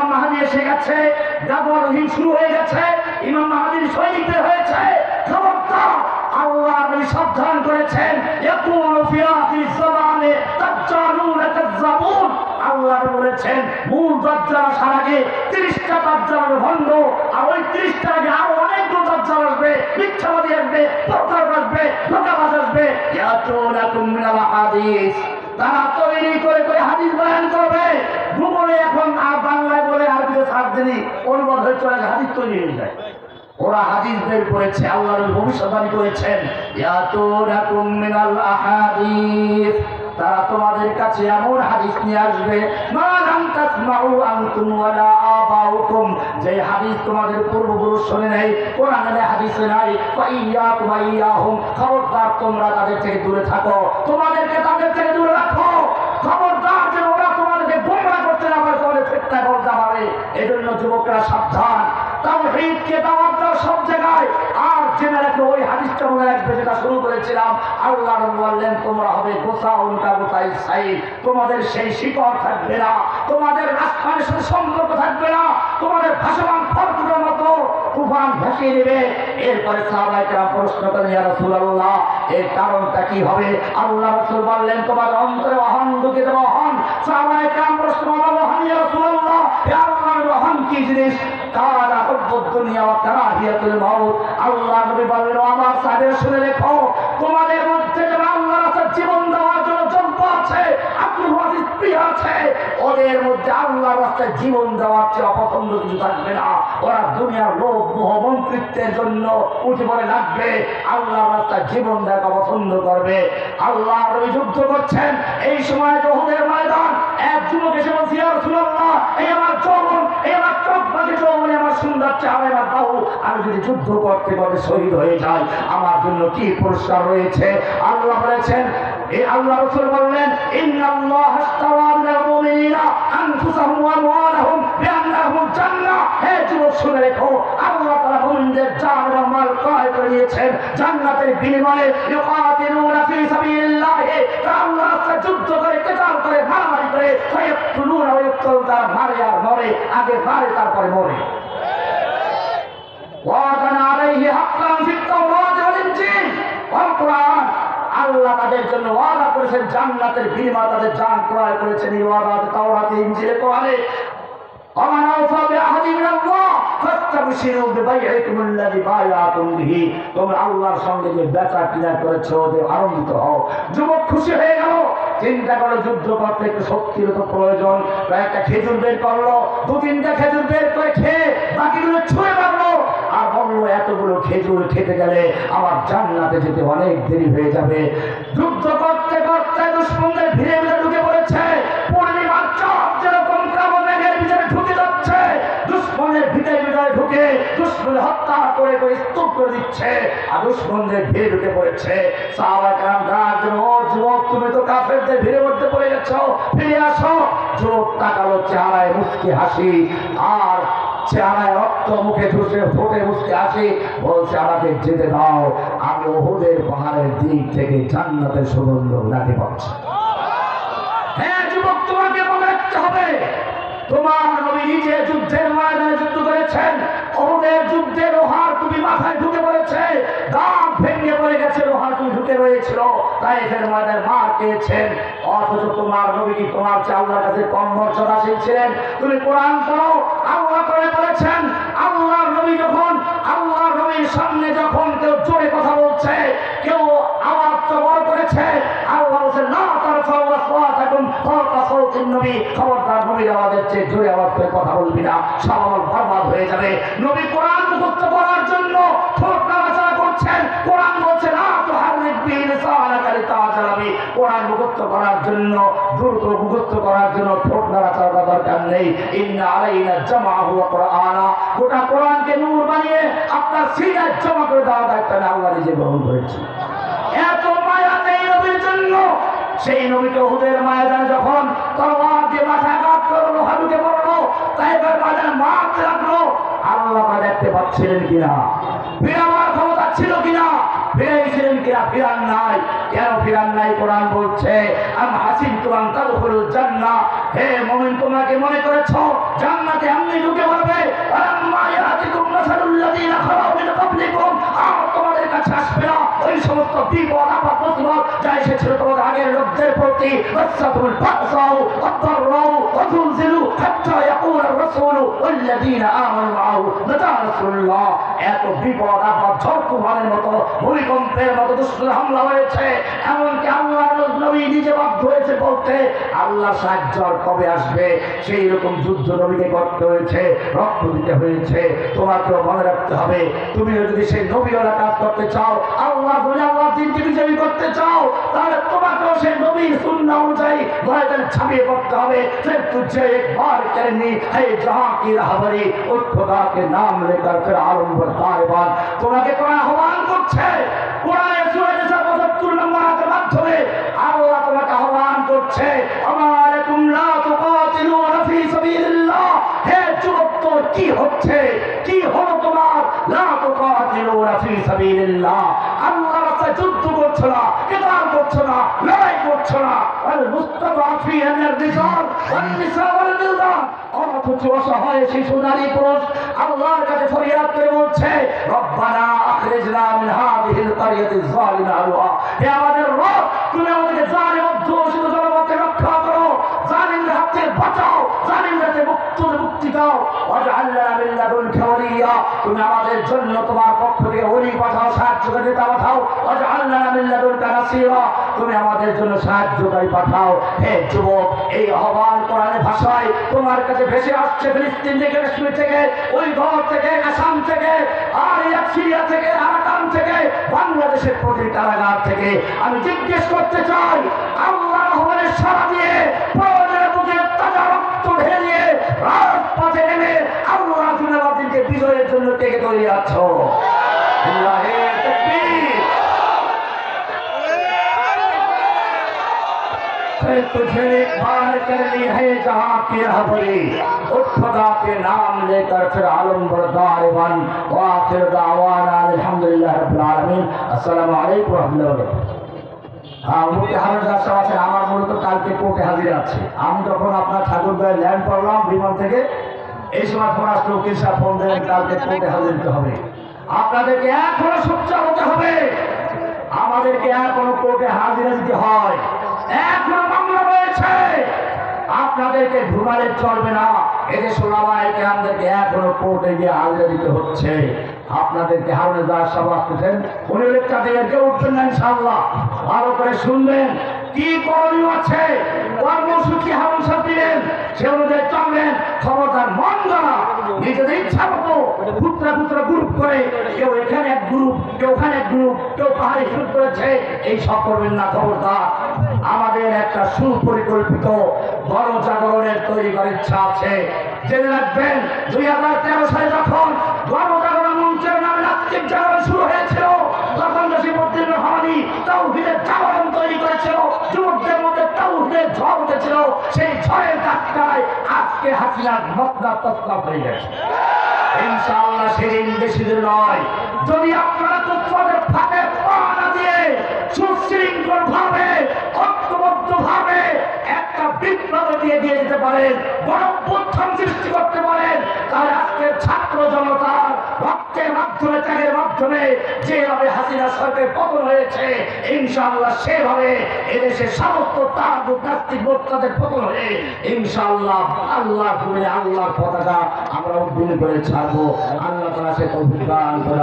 ইমাম মাহদী এসে গেছে, গাজওয়াত শুরু হয়ে গেছে, ইমাম মাহদীর সৈনিকদের হয়েছে। খবরদার, আল্লাহ নবী সাবধান করেছেন, ইয়াকুনু ফি আখির জামানে তাজ্জালুনা কাজ্জাবুন। আল্লাহ বলেছেন মূল দাজ্জাল আসার আগে 30টা দাজ্জাল ভণ্ড, আর ওই 30টা আগে আরো অনেকগুলো দাজ্জাল আসবে, মিথ্যাবাদী আসবে, প্রতারক আসবে, ধোঁকাবাজ আসবে। ইয়াতুনাকুম মিনাল হাদিস, তারা তৈরি করে করে হাদিস বয়ান করবে। ভূগোলে এখন আর বাংলায় বলে আরবিতে ছাড় দিলি অনুবাদ হয়ে চলে যায়, হাদিস তৈরি হয়ে যায়। ওরা হাদিস বের করেছে, আল্লাহর ভবিষ্যৎবাণী করেছেন, ইয়াতুনাকুম মিনাল আহাদিস, তারা তোমাদের কাছে এমন হাদিস নিয়ে আসবে মা লাম তাসমাউ আনতুম ওয়ালা আবাউকুম, যে হাদিস তোমাদের পূর্বপুরুষ শুনে নাই, কোরআনে হাদিসে নাই। ফাইয়াকুম আইয়াহুম, খবরদার তোমরা তাদের থেকে দূরে থাকো, তোমাদেরকে তাদের থেকে দূরে রাখো। খবরদার যে ওরা তোমাদেরকে গোমরাহ করতে না পারে, তোমাদের ফিতনায় বলতে পারে। এজন্য যুবকরা সাবধান, তাওহীদকে দাওয়াত দাও সব জায়গায়। আর জেনে রাখো, ওই হাদিসটা মনে রাখবে যেটা শুরু করেছিলাম, আল্লাহ বললেন তোমরা হবে গোসাউন কা গোসাই সাইদ, তোমাদের সেই শিকড় থাকবে না, তোমাদের আসমানের সাথে সম্পর্ক থাকবে না, তোমাদের ভাসমান ফলগুলোর মতো তুফান ভেসে নেবে। এরপরে সাহাবায়ে কেরাম প্রশ্ন করেন, ইয়া রাসূলুল্লাহ এর কারণটা কি হবে? আল্লাহ রাসূল বললেন তোমার অন্তরে অহং ঢুকে দেব। অহং। সাহাবায়ে কেরাম প্রশ্ন করলেন, অহং ইয়া রাসূলুল্লাহ, ইয়া আল্লাহর অহং কি জিনিস? কালা হুব্বুদ দুনিয়া ওয়া কারাহিয়াতুল মাউত। আল্লাহ নবী বললেন, আমার সাহাবীরা শুনে রেখো, তোমাদের মধ্যে যারা আল্লাহর রাস্তায় জীবন দেওয়ার জন্য জব্দ আছে, আব্দুল ওয়াজিদ প্রিয় আছে, ওদের মধ্যে আল্লাহর রাস্তায় জীবন দেওয়ার চেয়ে অপছন্দ কিছু থাকবে না। ওরা দুনিয়ার লোভ মোহ মন্ত্রিত্বের জন্য উঠে পড়ে লাগবে, আল্লাহর রাস্তায় জীবন দেওয়া পছন্দ করবে। আল্লাহ নবী যুদ্ধ করছেন, এই সময় উহুদের ময়দান, এক যুবক এসে বলছে, ইয়া রাসূলুল্লাহ এই আমার যৌবন, এই আমার চোখবাজি যৌবন, আমার সুন্দর চেহারা বাহু, আমি যদি যুদ্ধ করতে করতে শহীদ হয়ে যাই আমার জন্য কি পুরস্কার রয়েছে? আল্লাহ বলেছেন, এই আল্লাহ রাসূল বললেন, ইন্নাল্লাহা আশতারা মিনাল মুমিনিনা আনফুসাহুম ওয়া আমওয়ালাহুম বিআন্না লাহুমুল জান্নাহ। হে যুবক শুনে রেখো, আল্লাহ তাআলা মুমিনদের জান এবং মাল ক্রয় করে দিয়েছেন জান্নাতের বিনিময়ে। ইউকাতিলুনা ফি সাবিলিল্লাহ, আল্লাহর রাস্তায় যুদ্ধ করে, কিতাল করে, মারামারি করে, ফায়াকতুলুনা ওয়া ইয়াকতুলুন, তারা মারে আর মরে, আগে মারে তারপরে মরে। ওয়াদানা আলাইহি হাক্কান ফিত তাওরাত ওয়াল ইনজিল, ওয়াল কুরআন। আল্লাহ তাদের জন্য ওয়াদা করেছেন জান্নাতের বিনিময়ে তাদের জান ক্রয় করেছেন। এই ওয়াদা তাওরাতে, ইনজিলে, কোরআনে। ومن أوفى بعهده من الله فاستبشروا ببيعكم الذي بايعتم به। তোমরা আল্লাহর সঙ্গে যে বেচা কিনা করেছো ওদের আনন্দিত হও। যুবক খুশি হয়ে গেল, চিন্তা করে যুদ্ধ করতে একটু শক্তির তো প্রয়োজন। একটা খেজুর বের করলো, 2-3টা খেজুর বের করে খেয়ে বাকিগুলো ছুঁড়ে মারলো, আর বললো এতগুলো খেজুর খেতে গেলে আমার জান্নাতে যেতে অনেক দেরি হয়ে যাবে। যুদ্ধ করতে করতে দুশমনদের ভিড়ে ভিড়ে ঢুকে পড়েছে। পূর্ণিমার চাঁদ যেরকম কাবনের ভিতরে ঢুকে যাচ্ছে, দুশমনের ভিতরে ভিতরে ঢুকে দুশমন হত্যা করে করে স্তূপ করে দিচ্ছে, আর দুশমনদের ভিড়ে ঢুকে পড়েছে। সাহাবায়ে কেরাম ডাক দিলেন, ও যুবক তুমি তো কাফেরদের ভিড়ে মধ্যে পড়ে গেছো, ফিরে আসো। যুবক তাকালো, চেহারায় মুচকি হাসি, আর চেহারায় রক্ত, মুখে ধুসে ফোটে মুচকি হাসি, বলছে আমাকে যেতে দাও, আমি উহুদের পাহাড়ের দিক থেকে জান্নাতের সুগন্ধ নাকে পাচ্ছি। হ্যাঁ যুবক, তোমাকে মনে রাখতে হবে, তোমার নবী নিজে যুদ্ধের ময়দানে যুদ্ধ করেছেন। উহুদের যুদ্ধে লোহার টুপি মাথায় ঢুকে পড়েছে, দাঁত ভেঙে পড়ে গেছে, লোহার টুপি ঢুকে রয়েছিল, তাইফের ময়দানে মার খেয়েছেন। অথচ তোমার নবী কি তোমার চেয়ে আল্লাহর কাছে কম মর্যাদাশীল ছিলেন? তুমি কোরআন পড়ো, আল্লাহ করে বলেছেন, আল্লাহর নবী যখন আল্লাহর নবীর সামনে যখন কেউ জোরে কথা বলছে, কেউ আওয়াজটা বড় করেছে, আল্লাহ বলছেন না তারফাউ আসওয়াতাকুম ফাওকা সাওতিন নবী, খবরদার নবীর আওয়াজের চেয়ে জোরে আওয়াজ করে কথা বলবি না, সব আমল বরবাদ হয়ে যাবে। নবী কোরআন মুখস্থ করার জন্য ঠোঁট নাড়াচাড়া করছেন, কোরআন বলছে না তুহাররিক বিহি লিসানাকা লিতাজালা বিহি, কোরআন মুখস্থ করার জন্য, দ্রুত মুখস্থ করার জন্য ঠোঁট নাড়াচাড়া দরকার নেই। ইন্না আলাইনা জামাহু ওয়া কুরআনা, গোটা কোরআনকে নূর বানিয়ে আপনার সিনায় জমা করে দেওয়ার দায়িত্ব আল্লাহ নিজে গ্রহণ করেছেন। এত মায়া নেই নবীর জন্য। সেই নবীকে উহুদের ময়দানে যখন তলোয়ার দিয়ে মাথায় আঘাত করলো, হালুকে পড়লো, তাইফের ময়দানে মারতে লাগলো, আল্লাহ দেখতে পাচ্ছিলেন কিনা, ফিরাবার ক্ষমতা ছিল কিনা, ফিরাইছিলেন কিনা? ফিরান নাই। কেন ফিরান নাই? কোরআন বলছে আম হাসিবতুম আন তাদখুলুল জান্নাহ, হে মুমিন তোমরা কি মনে করেছো জান্নাতে সমস্ত বিপদ আপদ মুসিবত যা এসেছিল তোমাদের আগের লোকদের প্রতি ওয়াসাতুল বাসাউ ওয়াদাররাউ ওয়াজুলজিলু হাত্তা ইয়াকুল আর-রাসূলু ওয়াল্লাযীনা আমানু মাআহু মাতা রাসূলুল্লাহ। এত বিপদ আপদ ঝড় তুফানের মতো ভূমিকম্পের মতো দুষ্টদের হামলা হয়েছে, এমনকি আল্লাহর নবী নিজে বাধ্য হয়েছে বলতে আল্লাহ সাহায্য কবে আসবে। সেই রকম যুদ্ধ নবীকে করতে হয়েছে, রক্ত দিতে হয়েছে। তোমাকেও মনে রাখতে হবে, তুমিও যদি সেই নবীওয়ালা কাজ করতে চাও, আল্লাহ দিনকে বিজয়ী করতে চাও, তাহলে তোমাকেও সেই নবীর সুন্নাহ অনুযায়ী ময়দানে ঝাঁপিয়ে পড়তে হবে। फिर तुझे एक बार करनी है जहां की राहबरी उठ खुदा के नाम लेकर फिर आलम बरदारबान। তোমাকে কোরআন আহ্বান করছে, কোরআনে সূরা নিসা ৭৫ নম্বর আয়াতের মাধ্যমে আল্লাহ তোমাকে আহ্বান করছে, আমালাকুম লা তুকাতিলুনা ফি সাবিলিল্লাহ। হে যুবক, তোর কি হচ্ছে, কি হলো তোমার? লা তুকাতিলুনা ফি সাবিলিল্লাহ, আল্লাহর রাস্তায় যুদ্ধ করছো না, কিতাল করছো না, লড়াই করছো না। আল মুস্তাদাফিন মিনার রিজাল ওয়ান নিসা ওয়াল বিলদান, অথচ অসহায় শিশু নারী পুরুষ আল্লাহর কাছে ফরিয়াদ করে বলছে, রব্বানা আখরিজনা মিন হাযিহিল ক্বরিয়াতি যালিমা আহলুহা। হে আমাদের রব, তুমি আমাদেরকে জালিম অধ্যুষিত জনপদকে রক্ষা করো, জালিমদের হাত থেকে বাঁচাও, জালিমদেরকে মুক্তি দাও। ওয়াজআলনা মিন লাদুনকা ওয়ালিয়্যা, তুমি আমাদের জন্য তোমার পক্ষ থেকে ওলি পাঠাও, সাহায্যকারী পাঠাও। ওয়াজআলনা মিন লাদুনকা নাসীরা, তুমি আমাদের জন্য সাহায্যকারী পাঠাও। হে যুবক, এই আহ্বান কোরআনের ভাষায় তোমার কাছে ভেসে আসছে ফিলিস্তিন থেকে, কাশ্মীর থেকে, ওই ঘর থেকে, আসাম থেকে, আর ইরাক সিরিয়া থেকে, আরাকান থেকে, বাংলাদেশের প্রতি কারাগার থেকে। আমি জিজ্ঞেস করতে চাই, আল্লাহর আহ্বানের সাড়া দিয়ে প্রয়োজনের বুকে তাজা রক্ত ঢেলে দিয়ে রাজপথে নেমে আল্লাহ দিনকে বিজয়ের জন্য টেকে তৈরি আছো। আল্লাহে তাকবীর। तुझे एक बार करनी है जहां की राहबरी उठ खुदा के नाम लेकर फिर आलम बरदार बन। व आखिर दावाना अल्हम्दुलिल्लाह रब्बिल आलामीन। अस्सलामु अलैकुम व राहमाতুল্লাহি ওয়া বারাকাতুহু। মুফতি হামিদ সাহেব আছেন, আমার মূলত কালকে কোর্টে হাজির আছে। আমি যখন আপনার ঠাকুরগাঁয়ে ল্যান্ড করলাম বিমান থেকে, এই সময় ফোন আসলো, উকিল সাহেব ফোন দেন, কালকে কোর্টে হাজির হতে হবে। আপনাদেরকে এখনো সোচ্চার হতে হবে, আমাদেরকে এখনো কোর্টে হাজিরা দিতে হয়, এখনো মামলা রয়েছে, আপনাদেরকে ঘুমালে চলবে না। এদেশ ওলামায়ে কেরামদেরকে এখনো কোর্টে গিয়ে হাজিরা দিতে হচ্ছে। আপনাদেরকে হারুন দাস সাহেব আসতেছেন, উনি লেকচার দেবেন, কেউ উঠবেন না ইনশাআল্লাহ। ভালো করে শুনবেন, কি করণীয় আছে, কর্মসূচি হারুন সাহেব দিলেন, সে অনুযায়ী চলবেন। খবরদার মন গড়া নিজেদের ইচ্ছা মতো খুচরা খুচরা গ্রুপ করে, কেউ এখানে এক গ্রুপ, কেউ ওখানে এক গ্রুপ, কেউ পাহাড়ে শুরু করেছে, এই সব করবেন না। খবরদার, আমাদের একটা সুপরিকল্পিত বড় জাগরণের তৈরি করার ইচ্ছা আছে। জেনে রাখবেন, 2013 সালে যখন গণজাগরণ মঞ্চের নামে নাস্তিক জাগরণ শুরু হয়েছিল, তখন নসিবউদ্দিন রহমানী তাওহীদের জাগরণ তৈরি করেছিল, যুবকদের মধ্যে তাওহীদের ঝড় উঠেছিল। সেই ঝড়ের ধাক্কায় আজকে হাসিনার মসনদ তসনদ হয়ে গেছে। ইনশাআল্লাহ সেদিন বেশি দূর নয়। যদি আপনারা কুফফারের ফাঁকে পা না দিয়ে সুশৃঙ্খল ভাবে, ঐক্যবদ্ধ ভাবে একটা বিপ্লব দিয়ে যেতে পারেন, বড় অভ্যুত্থান সৃষ্টি করতে পারেন, তাহলে আজকে ছাত্র জনতার রক্তের মাধ্যমে, ত্যাগের মাধ্যমে যেভাবে হাসিনা সরকারের পতন হয়েছে, ইনশাআল্লাহ সেভাবে এদেশের সমস্ত তাগুত নাস্তিক মোর্চাদের পতন হয়ে ইনশাআল্লাহ আল্লাহর পতাকা আমরা উদ্দিন করে ছাড়বো। আল্লাহ তাআলা সে তৌফিক দান করে।